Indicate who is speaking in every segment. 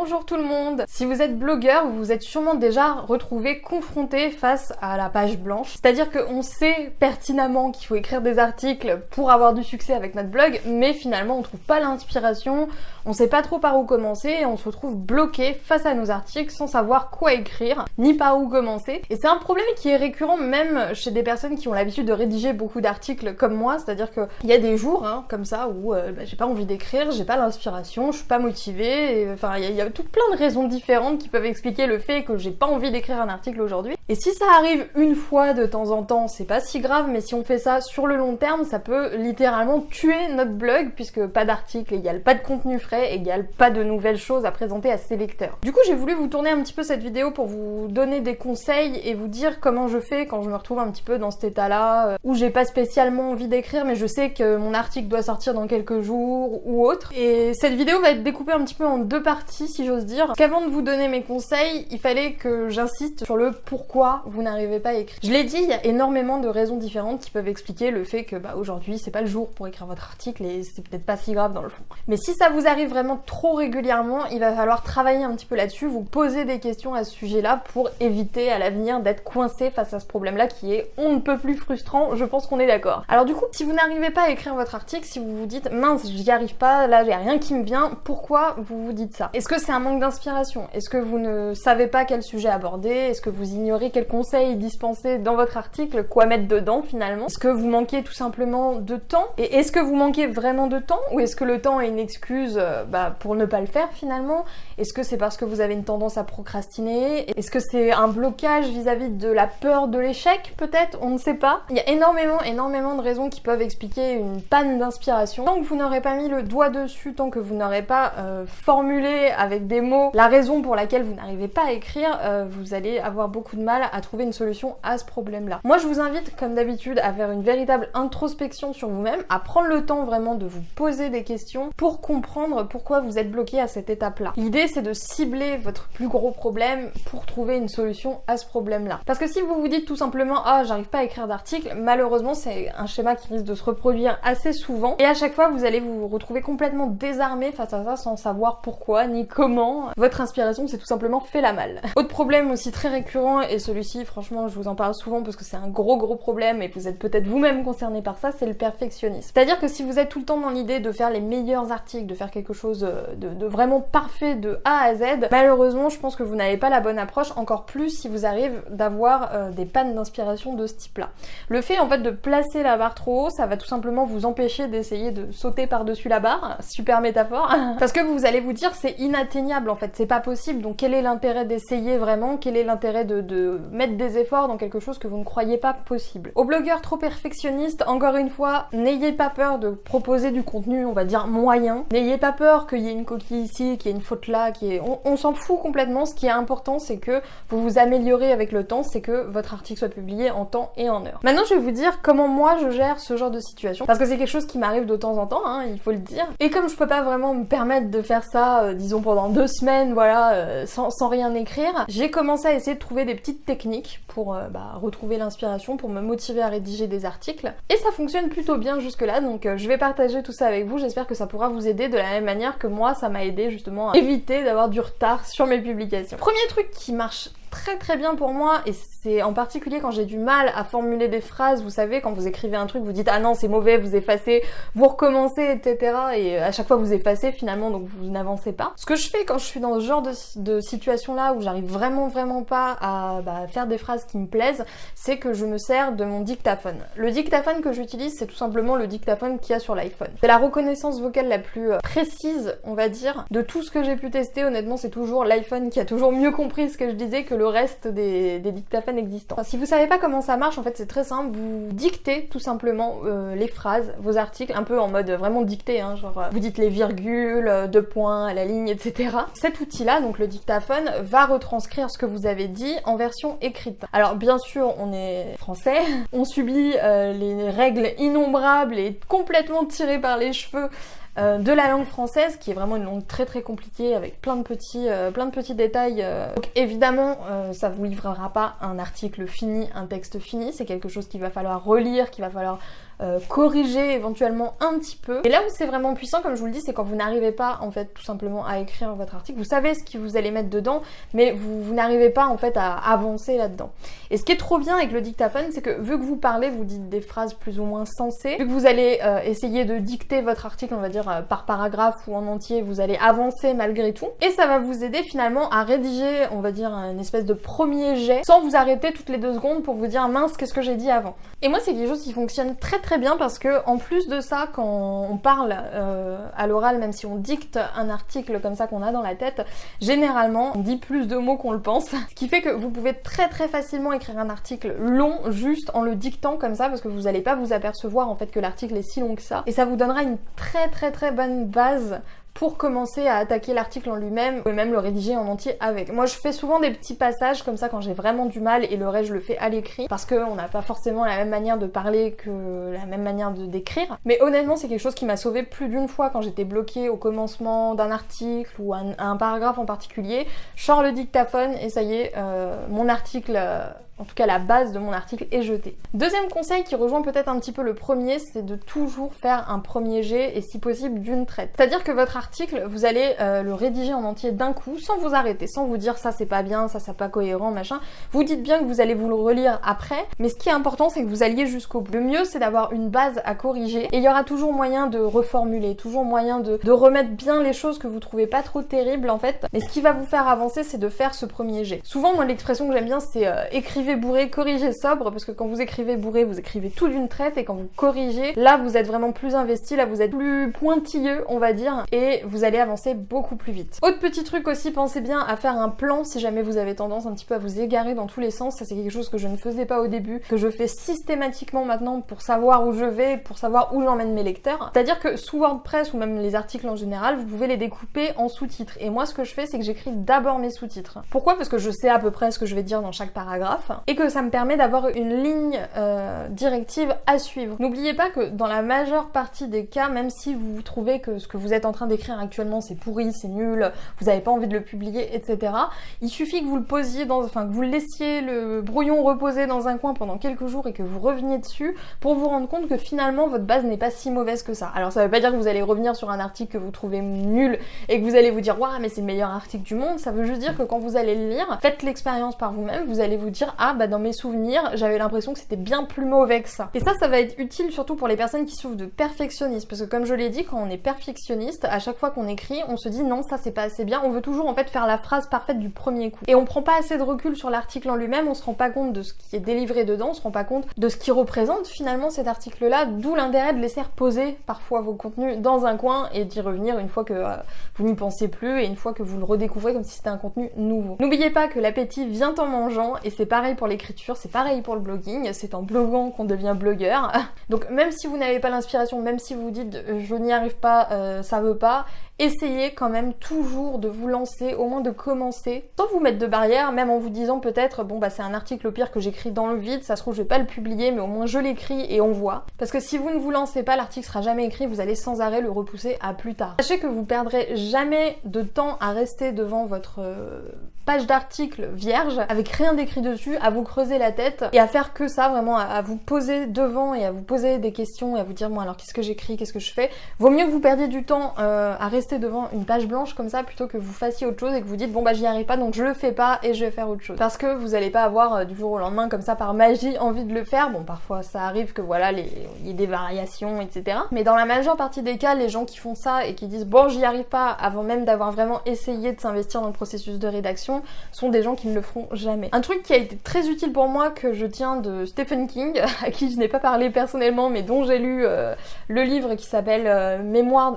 Speaker 1: Bonjour tout le monde. Si vous êtes blogueur, vous vous êtes sûrement déjà retrouvé confronté face à la page blanche. C'est-à-dire qu'on sait pertinemment qu'il faut écrire des articles pour avoir du succès avec notre blog, mais finalement on trouve pas l'inspiration, on sait pas trop par où commencer et on se retrouve bloqué face à nos articles sans savoir quoi écrire, ni par où commencer. Et c'est un problème qui est récurrent même chez des personnes qui ont l'habitude de rédiger beaucoup d'articles comme moi, c'est-à-dire qu'il y a des jours comme ça où j'ai pas envie d'écrire, j'ai pas l'inspiration, je suis pas motivée, enfin il y a tout plein de raisons différentes qui peuvent expliquer le fait que j'ai pas envie d'écrire un article aujourd'hui. Et si ça arrive une fois de temps en temps, c'est pas si grave, mais si on fait ça sur le long terme, ça peut littéralement tuer notre blog, puisque pas d'article égale pas de contenu frais, égale pas de nouvelles choses à présenter à ses lecteurs. Du coup, j'ai voulu vous tourner un petit peu cette vidéo pour vous donner des conseils et vous dire comment je fais quand je me retrouve un petit peu dans cet état-là, où j'ai pas spécialement envie d'écrire, mais je sais que mon article doit sortir dans quelques jours ou autre. Et cette vidéo va être découpée un petit peu en deux parties, si j'ose dire. Parce qu'avant de vous donner mes conseils, il fallait que j'insiste sur le pourquoi vous n'arrivez pas à écrire. Je l'ai dit, il y a énormément de raisons différentes qui peuvent expliquer le fait que aujourd'hui c'est pas le jour pour écrire votre article et c'est peut-être pas si grave dans le fond. Mais si ça vous arrive vraiment trop régulièrement, il va falloir travailler un petit peu là-dessus, vous poser des questions à ce sujet-là pour éviter à l'avenir d'être coincé face à ce problème-là qui est on ne peut plus frustrant, je pense qu'on est d'accord. Alors du coup, si vous n'arrivez pas à écrire votre article, si vous vous dites mince, j'y arrive pas, là j'ai rien qui me vient, pourquoi vous vous dites ça? Est-ce que c'est un manque d'inspiration? Est-ce que vous ne savez pas quel sujet aborder? Est-ce que vous ignorez quels conseils dispenser dans votre article, quoi mettre dedans finalement? Est-ce que vous manquez tout simplement de temps? Et est-ce que vous manquez vraiment de temps? Ou est-ce que le temps est une excuse pour ne pas le faire finalement? Est-ce que c'est parce que vous avez une tendance à procrastiner? Est-ce que c'est un blocage vis-à-vis de la peur de l'échec peut-être? On ne sait pas. Il y a énormément de raisons qui peuvent expliquer une panne d'inspiration. Tant que vous n'aurez pas mis le doigt dessus, tant que vous n'aurez pas formulé avec des mots la raison pour laquelle vous n'arrivez pas à écrire, vous allez avoir beaucoup de mal à trouver une solution à ce problème-là. Moi, je vous invite, comme d'habitude, à faire une véritable introspection sur vous-même, à prendre le temps vraiment de vous poser des questions pour comprendre pourquoi vous êtes bloqué à cette étape-là. L'idée, c'est de cibler votre plus gros problème pour trouver une solution à ce problème-là. Parce que si vous vous dites tout simplement « Ah, j'arrive pas à écrire d'article », malheureusement, c'est un schéma qui risque de se reproduire assez souvent et à chaque fois, vous allez vous retrouver complètement désarmé face à ça sans savoir pourquoi ni comment. Votre inspiration s'est tout simplement fait la malle. Autre problème aussi très récurrent, et celui-ci, franchement, je vous en parle souvent parce que c'est un gros problème et vous êtes peut-être vous-même concerné par ça, c'est le perfectionnisme. C'est-à-dire que si vous êtes tout le temps dans l'idée de faire les meilleurs articles, de faire quelque chose de vraiment parfait de A à Z, malheureusement, je pense que vous n'avez pas la bonne approche, encore plus si vous arrive d'avoir des pannes d'inspiration de ce type-là. Le fait, en fait, de placer la barre trop haut, ça va tout simplement vous empêcher d'essayer de sauter par-dessus la barre, super métaphore, parce que vous allez vous dire c'est inatteignable, en fait, c'est pas possible, donc quel est l'intérêt d'essayer vraiment? Quel est l'intérêt de mettre des efforts dans quelque chose que vous ne croyez pas possible? Aux blogueurs trop perfectionnistes, encore une fois, n'ayez pas peur de proposer du contenu, on va dire moyen. N'ayez pas peur qu'il y ait une coquille ici, qu'il y ait une faute là, on s'en fout complètement. Ce qui est important, c'est que vous vous améliorez avec le temps, c'est que votre article soit publié en temps et en heure. Maintenant, je vais vous dire comment moi je gère ce genre de situation, parce que c'est quelque chose qui m'arrive de temps en temps, il faut le dire. Et comme je peux pas vraiment me permettre de faire ça, disons pendant 2 semaines, voilà, sans rien écrire, j'ai commencé à essayer de trouver des petites techniques pour retrouver l'inspiration, pour me motiver à rédiger des articles. Et ça fonctionne plutôt bien jusque-là, donc je vais partager tout ça avec vous. J'espère que ça pourra vous aider de la même manière que moi, ça m'a aidé justement à éviter d'avoir du retard sur mes publications. Premier truc qui marche très bien pour moi, et c'est en particulier quand j'ai du mal à formuler des phrases, vous savez, quand vous écrivez un truc, vous dites ah non c'est mauvais, vous effacez, vous recommencez, etc. et à chaque fois vous effacez finalement, donc vous n'avancez pas. Ce que je fais quand je suis dans ce genre de situation là où j'arrive vraiment pas à faire des phrases qui me plaisent, c'est que je me sers de mon dictaphone. Le dictaphone que j'utilise, c'est tout simplement le dictaphone qu'il y a sur l'iPhone. C'est la reconnaissance vocale la plus précise, on va dire, de tout ce que j'ai pu tester. Honnêtement, c'est toujours l'iPhone qui a toujours mieux compris ce que je disais que le reste des dictaphones existants. Enfin, si vous savez pas comment ça marche, en fait c'est très simple, vous dictez tout simplement les phrases, vos articles, un peu en mode vraiment dicté, genre vous dites les virgules, 2 points à la ligne, etc. Cet outil-là, donc le dictaphone, va retranscrire ce que vous avez dit en version écrite. Alors bien sûr, on est français, on subit les règles innombrables et complètement tirées par les cheveux de la langue française, qui est vraiment une langue très compliquée avec plein de petits détails. Donc évidemment, ça vous livrera pas un article fini, un texte fini, c'est quelque chose qu'il va falloir relire, qu'il va falloir corriger éventuellement un petit peu. Et là où c'est vraiment puissant, comme je vous le dis, c'est quand vous n'arrivez pas en fait tout simplement à écrire votre article. Vous savez ce que vous allez mettre dedans, mais vous n'arrivez pas en fait à avancer là-dedans. Et ce qui est trop bien avec le dictaphone, c'est que vu que vous parlez, vous dites des phrases plus ou moins sensées, vu que vous allez essayer de dicter votre article, on va dire par paragraphe ou en entier, vous allez avancer malgré tout. Et ça va vous aider finalement à rédiger, on va dire, une espèce de premier jet, sans vous arrêter toutes les 2 secondes pour vous dire mince, qu'est-ce que j'ai dit avant. Et moi c'est quelque chose qui fonctionne très très bien parce que en plus de ça, quand on parle à l'oral, même si on dicte un article comme ça qu'on a dans la tête, généralement on dit plus de mots qu'on le pense, ce qui fait que vous pouvez très très facilement écrire un article long juste en le dictant comme ça, parce que vous n'allez pas vous apercevoir en fait que l'article est si long que ça, et ça vous donnera une très très très bonne base pour commencer à attaquer l'article en lui-même. Vous pouvez même le rédiger en entier avec. Moi je fais souvent des petits passages comme ça quand j'ai vraiment du mal, et le reste je le fais à l'écrit parce qu'on n'a pas forcément la même manière de parler que la même manière d'écrire. Mais honnêtement c'est quelque chose qui m'a sauvé plus d'une fois quand j'étais bloquée au commencement d'un article ou un paragraphe en particulier. Je sors le dictaphone et ça y est, mon article... en tout cas la base de mon article est jetée. Deuxième conseil qui rejoint peut-être un petit peu le premier, c'est de toujours faire un premier jet et si possible d'une traite. C'est-à-dire que votre article, vous allez le rédiger en entier d'un coup, sans vous arrêter, sans vous dire ça c'est pas bien, ça c'est pas cohérent, machin. Vous dites bien que vous allez vous le relire après, mais ce qui est important c'est que vous alliez jusqu'au bout. Le mieux c'est d'avoir une base à corriger et il y aura toujours moyen de reformuler, toujours moyen de remettre bien les choses que vous trouvez pas trop terribles en fait. Mais ce qui va vous faire avancer c'est de faire ce premier jet. Souvent moi l'expression que j'aime bien c'est écrivez bourré, corrigez sobre, parce que quand vous écrivez bourré, vous écrivez tout d'une traite, et quand vous corrigez, là vous êtes vraiment plus investi, là vous êtes plus pointilleux on va dire, et vous allez avancer beaucoup plus vite. Autre petit truc aussi, pensez bien à faire un plan si jamais vous avez tendance un petit peu à vous égarer dans tous les sens. Ça c'est quelque chose que je ne faisais pas au début, que je fais systématiquement maintenant pour savoir où je vais, pour savoir où j'emmène mes lecteurs. C'est-à-dire que sous WordPress ou même les articles en général, vous pouvez les découper en sous-titres, et moi ce que je fais c'est que j'écris d'abord mes sous-titres. Pourquoi? Parce que je sais à peu près ce que je vais dire dans chaque paragraphe, et que ça me permet d'avoir une ligne directive à suivre. N'oubliez pas que dans la majeure partie des cas, même si vous trouvez que ce que vous êtes en train d'écrire actuellement c'est pourri, c'est nul, vous n'avez pas envie de le publier, etc., il suffit que vous le posiez que vous laissiez le brouillon reposer dans un coin pendant quelques jours et que vous reveniez dessus pour vous rendre compte que finalement votre base n'est pas si mauvaise que ça. Alors ça veut pas dire que vous allez revenir sur un article que vous trouvez nul et que vous allez vous dire waouh mais c'est le meilleur article du monde, ça veut juste dire que quand vous allez le lire, faites l'expérience par vous-même, vous allez vous dire ah bah dans mes souvenirs, j'avais l'impression que c'était bien plus mauvais que ça. Et ça va être utile surtout pour les personnes qui souffrent de perfectionnisme, parce que comme je l'ai dit, quand on est perfectionniste, à chaque fois qu'on écrit, on se dit non, ça c'est pas assez bien, on veut toujours en fait faire la phrase parfaite du premier coup. Et on prend pas assez de recul sur l'article en lui-même, on se rend pas compte de ce qui est délivré dedans, on se rend pas compte de ce qui représente finalement cet article-là, d'où l'intérêt de laisser reposer parfois vos contenus dans un coin et d'y revenir une fois que vous n'y pensez plus et une fois que vous le redécouvrez comme si c'était un contenu nouveau. N'oubliez pas que l'appétit vient en mangeant, et c'est pareil pour l'écriture, c'est pareil pour le blogging, c'est en bloguant qu'on devient blogueur. Donc même si vous n'avez pas l'inspiration, même si vous dites je n'y arrive pas, ça veut pas, essayez quand même toujours de vous lancer, au moins de commencer, sans vous mettre de barrière, même en vous disant peut-être bon bah c'est un article au pire que j'écris dans le vide, ça se trouve je vais pas le publier mais au moins je l'écris et on voit. Parce que si vous ne vous lancez pas, l'article sera jamais écrit, vous allez sans arrêt le repousser à plus tard. Sachez que vous perdrez jamais de temps à rester devant votre page d'article vierge avec rien d'écrit dessus, à vous creuser la tête et à faire que ça, vraiment à vous poser devant et à vous poser des questions et à vous dire bon alors qu'est-ce que j'écris, qu'est-ce que je fais. Vaut mieux que vous perdiez du temps à rester devant une page blanche comme ça plutôt que vous fassiez autre chose et que vous dites bon bah j'y arrive pas donc je le fais pas et je vais faire autre chose. Parce que vous allez pas avoir du jour au lendemain comme ça par magie envie de le faire. Bon parfois ça arrive que voilà il y ait des variations etc. Mais dans la majeure partie des cas, les gens qui font ça et qui disent bon j'y arrive pas avant même d'avoir vraiment essayé de s'investir dans le processus de rédaction sont des gens qui ne le feront jamais. Un truc qui a été très utile pour moi que je tiens de Stephen King, à qui je n'ai pas parlé personnellement mais dont j'ai lu le livre qui s'appelle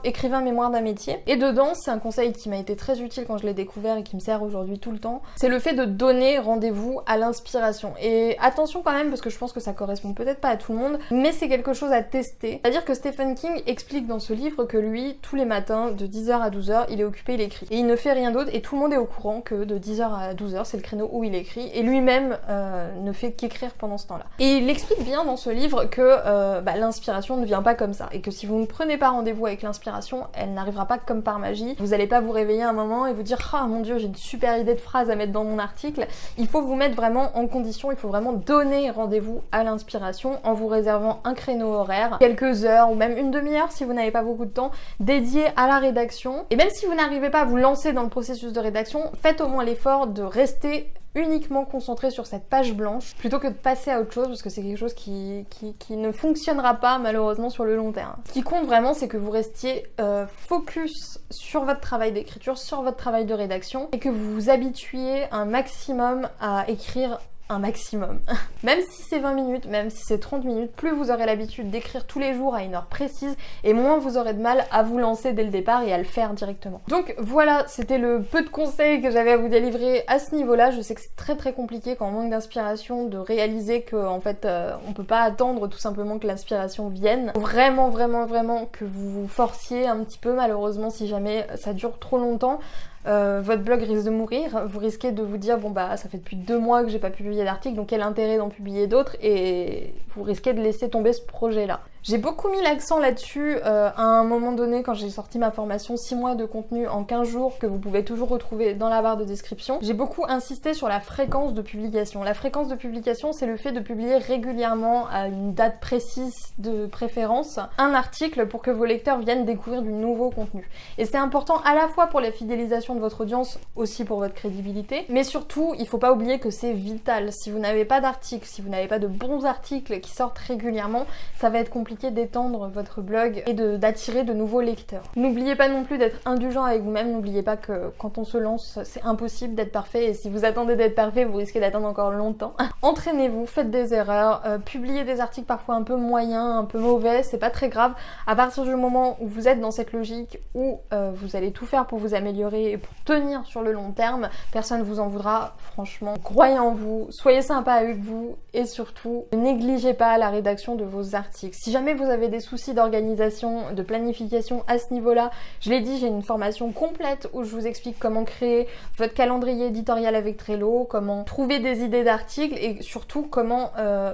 Speaker 1: Écrivain mémoire d'un métier. Et dedans, c'est un conseil qui m'a été très utile quand je l'ai découvert et qui me sert aujourd'hui tout le temps. C'est le fait de donner rendez-vous à l'inspiration. Et attention quand même parce que je pense que ça correspond peut-être pas à tout le monde, mais c'est quelque chose à tester. C'est-à-dire que Stephen King explique dans ce livre que lui, tous les matins, de 10h à 12h, il est occupé, il écrit. Et il ne fait rien d'autre et tout le monde est au courant que de 10h à 12h, c'est le créneau où il écrit et lui-même ne fait qu'écrire pendant ce temps-là. Et il explique bien dans ce livre que l'inspiration ne vient pas comme ça et que si vous ne prenez pas rendez-vous avec l'inspiration, elle n'arrivera pas comme par magie. Vous n'allez pas vous réveiller un moment et vous dire « Ah mon dieu, j'ai une super idée de phrase à mettre dans mon article ». Il faut vous mettre vraiment en condition, il faut vraiment donner rendez-vous à l'inspiration en vous réservant un créneau horaire, quelques heures ou même une demi-heure si vous n'avez pas beaucoup de temps, dédié à la rédaction. Et même si vous n'arrivez pas à vous lancer dans le processus de rédaction, faites au moins l'effort de rester uniquement concentré sur cette page blanche plutôt que de passer à autre chose parce que c'est quelque chose qui ne fonctionnera pas malheureusement sur le long terme. Ce qui compte vraiment, c'est que vous restiez focus sur votre travail d'écriture, sur votre travail de rédaction et que vous vous habituiez un maximum à écrire un maximum. Même si c'est 20 minutes, même si c'est 30 minutes, plus vous aurez l'habitude d'écrire tous les jours à une heure précise et moins vous aurez de mal à vous lancer dès le départ et à le faire directement. Donc voilà, c'était le peu de conseils que j'avais à vous délivrer à ce niveau-là. Je sais que c'est très compliqué quand on manque d'inspiration de réaliser que en fait on peut pas attendre tout simplement que l'inspiration vienne. Faut vraiment que vous vous forciez un petit peu, malheureusement si jamais ça dure trop longtemps. Votre blog risque de mourir, vous risquez de vous dire bon bah ça fait depuis 2 mois que j'ai pas publié d'article, donc quel intérêt d'en publier d'autres, et vous risquez de laisser tomber ce projet là. J'ai beaucoup mis l'accent là-dessus à un moment donné quand j'ai sorti ma formation 6 mois de contenu en 15 jours que vous pouvez toujours retrouver dans la barre de description. J'ai beaucoup insisté sur la fréquence de publication. La fréquence de publication, c'est le fait de publier régulièrement à une date précise de préférence un article pour que vos lecteurs viennent découvrir du nouveau contenu. Et c'est important à la fois pour la fidélisation de votre audience, aussi pour votre crédibilité, mais surtout il faut pas oublier que c'est vital. Si vous n'avez pas d'articles, si vous n'avez pas de bons articles qui sortent régulièrement, ça va être compliqué d'étendre votre blog et d'attirer de nouveaux lecteurs. N'oubliez pas non plus d'être indulgent avec vous-même, n'oubliez pas que quand on se lance, c'est impossible d'être parfait et si vous attendez d'être parfait, vous risquez d'attendre encore longtemps. Entraînez-vous, faites des erreurs, publiez des articles parfois un peu moyens, un peu mauvais, c'est pas très grave. À partir du moment où vous êtes dans cette logique où vous allez tout faire pour vous améliorer et pour tenir sur le long terme, personne ne vous en voudra, franchement. Croyez en vous, soyez sympa avec vous et surtout, ne négligez pas la rédaction de vos articles. Si jamais vous avez des soucis d'organisation, de planification à ce niveau-là, je l'ai dit, j'ai une formation complète où je vous explique comment créer votre calendrier éditorial avec Trello, comment trouver des idées d'articles et surtout comment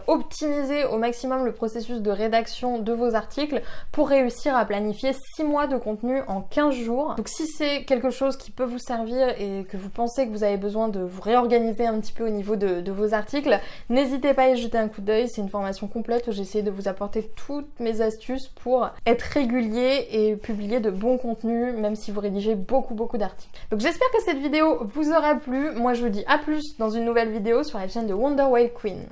Speaker 1: optimiser au maximum le processus de rédaction de vos articles pour réussir à planifier 6 mois de contenu en 15 jours. Donc si c'est quelque chose qui peut vous servir et que vous pensez que vous avez besoin de vous réorganiser un petit peu au niveau de vos articles, n'hésitez pas à y jeter un coup d'œil. C'est une formation complète où j'ai essayé de vous apporter toutes mes astuces pour être régulier et publier de bons contenus, même si vous rédigez beaucoup d'articles. Donc j'espère que cette vidéo vous aura plu. Moi je vous dis à plus dans une nouvelle vidéo sur la chaîne de Wonder Whale Queen.